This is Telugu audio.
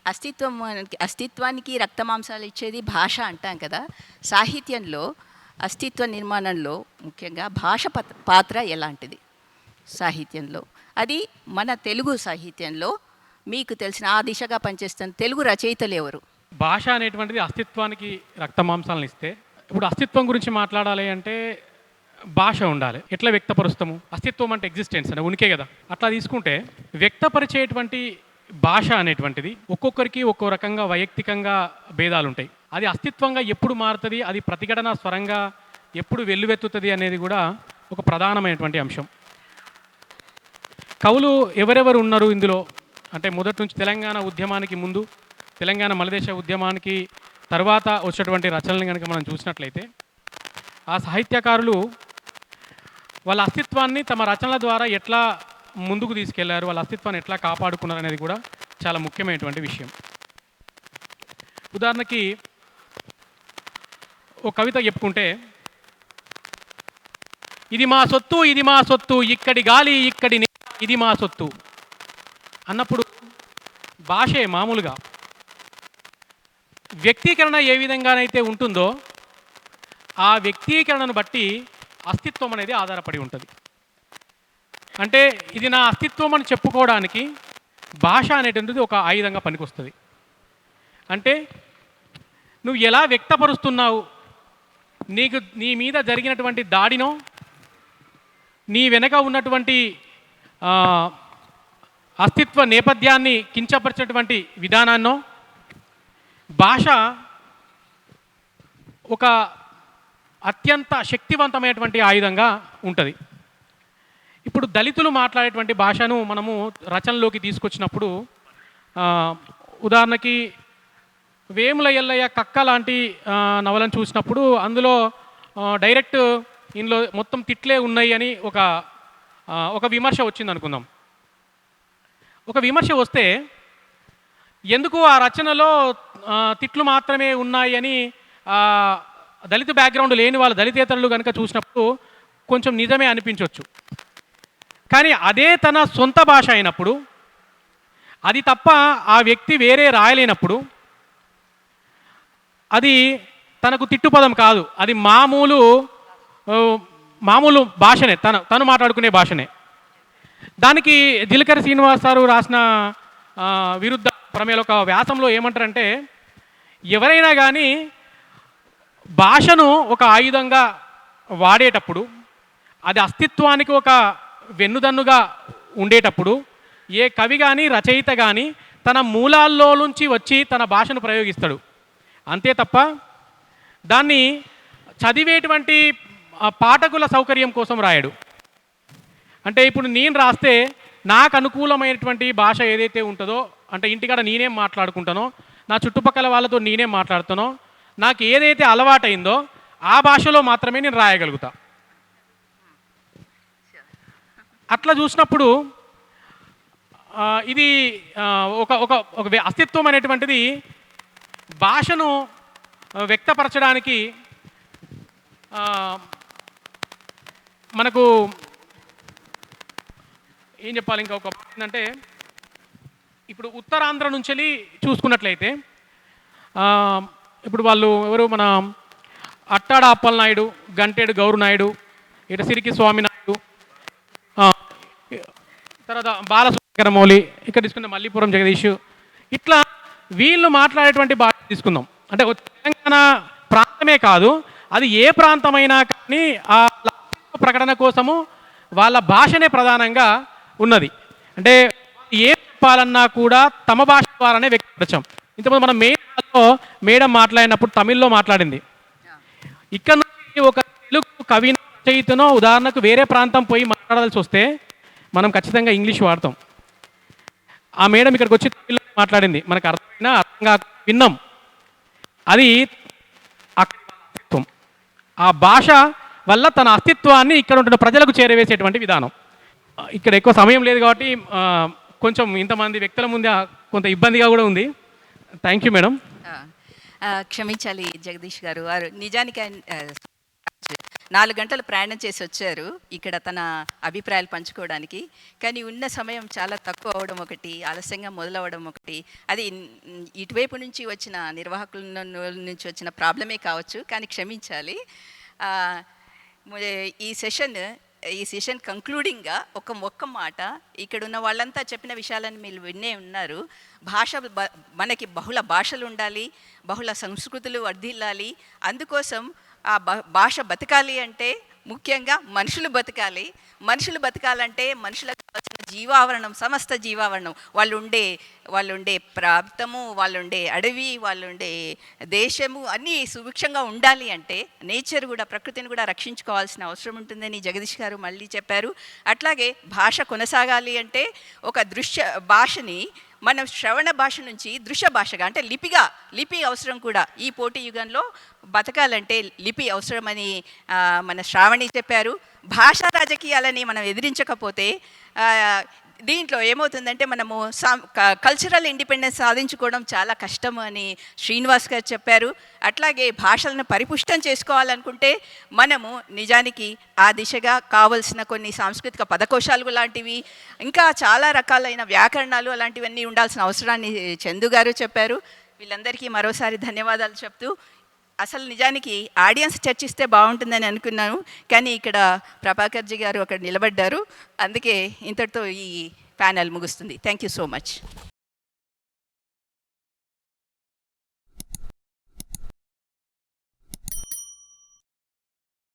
అస్తిత్వానికి రక్తమాంసాలు ఇచ్చేది భాష అంటాం కదా. సాహిత్యంలో అస్తిత్వ నిర్మాణంలో ముఖ్యంగా భాష పాత్ర ఎలాంటిది సాహిత్యంలో? అది మన తెలుగు సాహిత్యంలో మీకు తెలిసిన ఆ దిశగా పనిచేస్తున్న తెలుగు రచయితలు ఎవరు? భాష అనేటువంటిది అస్తిత్వానికి రక్తమాంసాలను ఇస్తే, ఇప్పుడు అస్తిత్వం గురించి మాట్లాడాలి అంటే భాష ఉండాలి. ఎట్లా వ్యక్తపరుస్తాము? అస్తిత్వం అంటే ఎగ్జిస్టెన్స్ అంటే ఉనికే కదా. అట్లా తీసుకుంటే వ్యక్తపరిచేటువంటి భాష అనేటువంటిది ఒక్కొక్కరికి ఒక్కో రకంగా వైయక్తికంగా భేదాలు ఉంటాయి. అది అస్తిత్వంగా ఎప్పుడు మారుతుంది, అది ప్రతిఘటన స్వరంగా ఎప్పుడు వెల్లువెత్తుతుంది అనేది కూడా ఒక ప్రధానమైనటువంటి అంశం. కవులు ఎవరెవరు ఉన్నారు ఇందులో అంటే, మొదటి నుంచి తెలంగాణ ఉద్యమానికి ముందు, తెలంగాణ మలదేశ ఉద్యమానికి తర్వాత వచ్చేటువంటి రచనలను కనుక మనం చూసినట్లయితే, ఆ సాహిత్యకారులు వాళ్ళ అస్తిత్వాన్ని తమ రచనల ద్వారా ఎట్లా ముందుకు తీసుకెళ్లారు, వాళ్ళ అస్తిత్వాన్ని ఎట్లా కాపాడుకున్నారు అనేది కూడా చాలా ముఖ్యమైనటువంటి విషయం. ఉదాహరణకి ఒక కవిత చెప్పుకుంటే, ఇది మా సొత్తు, ఇది మా సొత్తు, ఇక్కడి గాలి ఇక్కడి ఇది మా సొత్తు అన్నప్పుడు భాషే మామూలుగా వ్యక్తీకరణ ఏ విధంగానైతే ఉంటుందో ఆ వ్యక్తీకరణను బట్టి అస్తిత్వం అనేది ఆధారపడి ఉంటుంది. అంటే ఇది నా అస్తిత్వం అని చెప్పుకోవడానికి భాష అనేటువంటిది ఒక ఆయుధంగా పనికొస్తుంది. అంటే నువ్వు ఎలా వ్యక్తపరుస్తున్నావు, నీ మీద జరిగినటువంటి దాడినో, నీ వెనక ఉన్నటువంటి అస్తిత్వ నేపథ్యాన్ని కించపరిచినటువంటి విధానాన్నో భాష ఒక అత్యంత శక్తివంతమైనటువంటి ఆయుధంగా ఉంటుంది. ఇప్పుడు దళితులు మాట్లాడేటువంటి భాషను మనము రచనలోకి తీసుకొచ్చినప్పుడు, ఉదాహరణకి వేముల ఎల్లయ్య కక్క లాంటి నవలను చూసినప్పుడు అందులో డైరెక్ట్ ఇందులో మొత్తం తిట్లే ఉన్నాయి అని ఒక విమర్శ వచ్చింది అనుకుందాం. ఒక విమర్శ వస్తే ఎందుకు ఆ రచనలో తిట్లు మాత్రమే ఉన్నాయి అని దళిత బ్యాక్గ్రౌండ్ లేని వాళ్ళ దళితేతరులు కనుక చూసినప్పుడు కొంచెం నిజమే అనిపించవచ్చు. కానీ అదే తన సొంత భాష అయినప్పుడు, అది తప్ప ఆ వ్యక్తి వేరే రాయలేనప్పుడు అది తనకు తిట్టుపదం కాదు, అది మామూలు భాషనే, తను మాట్లాడుకునే భాషనే. దానికి జిలకర శ్రీనివాస్ గారు రాసిన విరుద్ధ ప్రమేయ ఒక వ్యాసంలో ఏమంటారంటే, ఎవరైనా కానీ భాషను ఒక ఆయుధంగా వాడేటప్పుడు, అది అస్తిత్వానికి ఒక వెన్నుదన్నుగా ఉండేటప్పుడు ఏ కవి కానీ రచయిత కానీ తన మూలాల్లో నుంచి వచ్చి తన భాషను ప్రయోగిస్తాడు. అంతే తప్ప దాన్ని చదివేటువంటి పాఠకుల సౌకర్యం కోసం రాయడు. అంటే ఇప్పుడు నేను రాస్తే నాకు అనుకూలమైనటువంటి భాష ఏదైతే ఉంటుందో, అంటే ఇంటికాడ నేనేం మాట్లాడుకుంటానో, నా చుట్టుపక్కల వాళ్ళతో నేనేం మాట్లాడుతానో, నాకు ఏదైతే అలవాటైందో ఆ భాషలో మాత్రమే నేను రాయగలుగుతా. అట్లా చూసినప్పుడు ఇది ఒక అస్తిత్వం అనేటువంటిది భాషను వ్యక్తపరచడానికి మనకు ఏం చెప్పాలి, ఇంకా ఒక ఏంటంటే, ఇప్పుడు ఉత్తరాంధ్ర నుంచి వెళ్ళి చూసుకున్నట్లయితే ఇప్పుడు వాళ్ళు ఎవరు, మన అట్టాడ అప్పలనాయుడు, గంటేడు గౌరు నాయుడు, ఇట సిరికి స్వామినాయుడు, తర్వాత బాలసుబ్రహ్మణ్యమౌళి, ఇక్కడ తీసుకున్న మల్లీపురం జగదీష్, ఇట్లా వీళ్ళు మాట్లాడేటువంటి భాష తీసుకుందాం. అంటే తెలంగాణ ప్రాంతమే కాదు, అది ఏ ప్రాంతమైనా కానీ ఆ ప్రకటన కోసము వాళ్ళ భాషనే ప్రధానంగా ఉన్నది. అంటే ఏం చెప్పాలన్నా కూడా తమ భాష ద్వారానే వ్యక్తపరచాం. ఇంతకుముందు మనం మేడం మాట్లాడినప్పుడు తమిళ్లో మాట్లాడింది. ఇక్కడ నుంచి ఒక తెలుగు కవి రచయితనో ఉదాహరణకు వేరే ప్రాంతం పోయి మాట్లాడాల్సి వస్తే మనం ఖచ్చితంగా ఇంగ్లీష్ వాడతాం. ఆ మేడం ఇక్కడికి వచ్చి తమిళ్లో మాట్లాడింది, మనకు అర్థమైనా అర్థంగా విన్నాం. అది అస్తిత్వం, ఆ భాష వల్ల తన అస్తిత్వాన్ని ఇక్కడ ఉంటున్న ప్రజలకు చేరవేసేటువంటి విధానం. ఇక్కడ ఎక్కువ సమయం లేదు కాబట్టి కొంచెం ఇంతమంది వ్యక్తుల ముందే కొంత ఇబ్బందిగా కూడా ఉంది. Thank you madam. క్షమించాలి జగదీష్ గారు. వారు నిజానికి 4 గంటలు ప్రయాణం చేసి వచ్చారు ఇక్కడ తన అభిప్రాయాలు పంచుకోవడానికి. కానీ ఉన్న సమయం చాలా తక్కువ అవ్వడం ఒకటి, ఆలస్యంగా మొదలవ్వడం ఒకటి, అది ఇటువైపు నుంచి వచ్చిన నిర్వాహకుల నుంచి వచ్చిన ప్రాబ్లమే కావచ్చు, కానీ క్షమించాలి. ఈ సెషన్ కంక్లూడింగ్గా ఒక్క మాట, ఇక్కడ ఉన్న వాళ్ళంతా చెప్పిన విషయాలను మీరు విన్నే ఉన్నారు. మనకి బహుళ భాషలు ఉండాలి, బహుళ సంస్కృతులు వర్ధిల్లాలి. అందుకోసం ఆ భాష బతకాలి అంటే ముఖ్యంగా మనుషులు బతకాలంటే మనుషులకు కావాల్సిన జీవావరణం, సమస్త జీవావరణం, వాళ్ళు ఉండే ప్రాంతము, వాళ్ళు ఉండే అడవి, వాళ్ళు ఉండే దేశము అన్నీ సుభిక్షంగా ఉండాలి అంటే నేచర్ కూడా, ప్రకృతిని కూడా రక్షించుకోవాల్సిన అవసరం ఉంటుందని జగదీష్ గారు మళ్ళీ చెప్పారు. అట్లాగే భాష కొనసాగాలి అంటే ఒక భాషని మనం శ్రవణ భాష నుంచి దృశ్య భాషగా, అంటే లిపి అవసరం కూడా. ఈ పోటీ యుగంలో బతకాలంటే లిపి అవసరమని మన శ్రావణి చెప్పారు. భాషా రాజకీయాలని మనం ఎదిరించకపోతే దీంట్లో ఏమవుతుందంటే మనము కల్చరల్ ఇండిపెండెన్స్ సాధించుకోవడం చాలా కష్టం అని శ్రీనివాస్ గారు చెప్పారు. అట్లాగే భాషలను పరిపుష్టం చేసుకోవాలనుకుంటే మనము నిజానికి ఆ దిశగా కావలసిన కొన్ని సాంస్కృతిక పదకోశాలు లాంటివి, ఇంకా చాలా రకాలైన వ్యాకరణాలు అలాంటివన్నీ ఉండాల్సిన అవసరాన్ని చందు గారు చెప్పారు. వీళ్ళందరికీ మరోసారి ధన్యవాదాలు చెప్తూ, అసలు నిజానికి ఆడియన్స్ చర్చిస్తే బాగుంటుందని అనుకున్నాను, కానీ ఇక్కడ ప్రభాకర్జీ గారు అక్కడ నిలబడ్డారు. అందుకే ఇంతటితో ఈ ప్యానెల్ ముగుస్తుంది. Thank you so much.